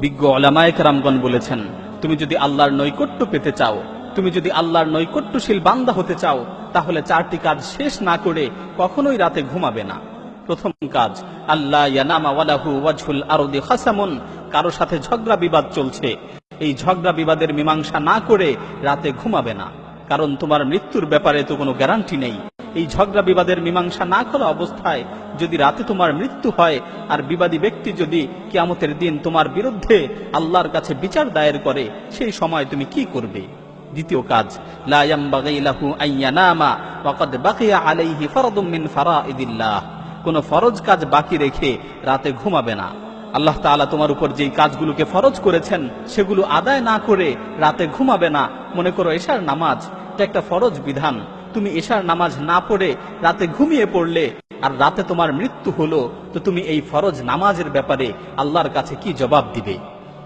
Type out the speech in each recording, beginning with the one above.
বিজ্ঞ উলামায়ে কেরামগণ বলেছেন, তুমি যদি আল্লাহর নৈকট্য পেতে চাও, তুমি যদি আল্লাহর নৈকট্যশীল বান্দা হতে চাও, তাহলে 4টি কাজ শেষ না করে কখনোই রাতে ঘুমাবে না। প্রথম কাজ, আল্লাহ ইয়ানামা ওয়ালাহু ওয়াজহুল আরদি খাসামুন, কারো সাথে ঝগড়া বিবাদ চলছে, এই ঝগড়া বিবাদের মীমাংসা না করে রাতে ঘুমাবে না। কারণ তোমার মৃত্যুর ব্যাপারে তো কোনো গ্যারান্টি নেই। এই ঝগড়া বিবাদের মীমাংসা না করা অবস্থায় যদি রাতে তোমার মৃত্যু হয়, আর বিবাদী ব্যক্তি যদি কিয়ামতের দিন তোমার বিরুদ্ধে আল্লাহর কাছে বিচার দায়ের করে, সেই সময় তুমি কি করবে? দ্বিতীয় কাজ, লা ইয়ামবাগি লাহু আইয়ানামা ওয়া ক্বাদ বাকিয়া আলাইহি ফারদুম মিন ফারাইদিল্লাহ, কোন ফরজ কাজ বাকি রেখে রাতে ঘুমাবে না। আল্লাহ তাআলা তোমার উপর যেই কাজগুলোকে ফরজ করেছেন সেগুলো আদায় না করে রাতে ঘুমাবে না। মনে করো এশার নামাজ, এটা একটা ফরজ বিধান, তুমি এশার নামাজ না পড়ে রাতে ঘুমিয়ে পড়লে, আর রাতে তোমার মৃত্যু হলো, তো তুমি এই ফরজ নামাজের ব্যাপারে আল্লাহর কাছে কি জবাব দিবে?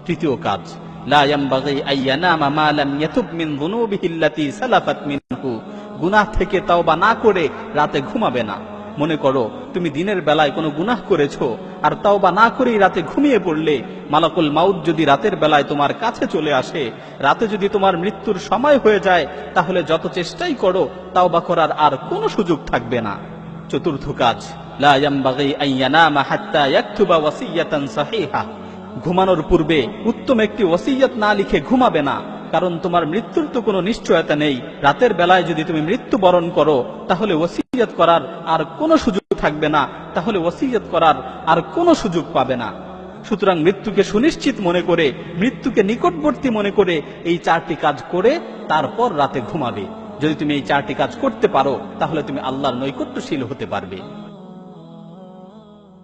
তৃতীয় কাজ, লা ইয়ামবাগি আইয়ানামা মা লাম ইয়াতুব মিন যুনুবিহি আল্লাতী সালাফাত মিনহু, গুনাহ থেকে তাওবা না করে রাতে ঘুমাবে না। মনে করো তুমি দিনের বেলায় কোনো গুনাহ করেছো, আর তাওবা না করেই রাতে ঘুমিয়ে পড়লে, মালাকুল মাউত যদি রাতের বেলায় তোমার কাছে চলে আসে, রাতে যদি তোমার মৃত্যুর সময় হয়ে যায়, তাহলে যত চেষ্টাই করো তাওবা করার আর কোনো সুযোগ থাকবে না। চতুর্থ কাজ, লা ইয়ামবাগি আইয়ানামা হাত্তা ইয়াকতুবা ওয়াসিয়াতান সাহিহা, ঘুমানোর পূর্বে উত্তম একটি ওসিয়ত না লিখে ঘুমাবে না। কারণ তোমার মৃত্যুর তো কোনো নিশ্চয়তা নেই। রাতের বেলায় যদি তুমি মৃত্যুবরণ করো, তাহলে ওসিয়ত করার আর কোনো সুযোগ থাকবে না, তাহলে ওসিয়ত করার আর কোনো সুযোগ পাবে না। সুতরাং মৃত্যুকে সুনিশ্চিত মনে করে, মৃত্যুকে নিকটবর্তী মনে করে এই 4টি কাজ করে তারপর রাতে ঘুমাবে। যদি তুমি এই 4টি কাজ করতে পারো, তাহলে তুমি আল্লাহর নৈকট্যশীল হতে পারবে।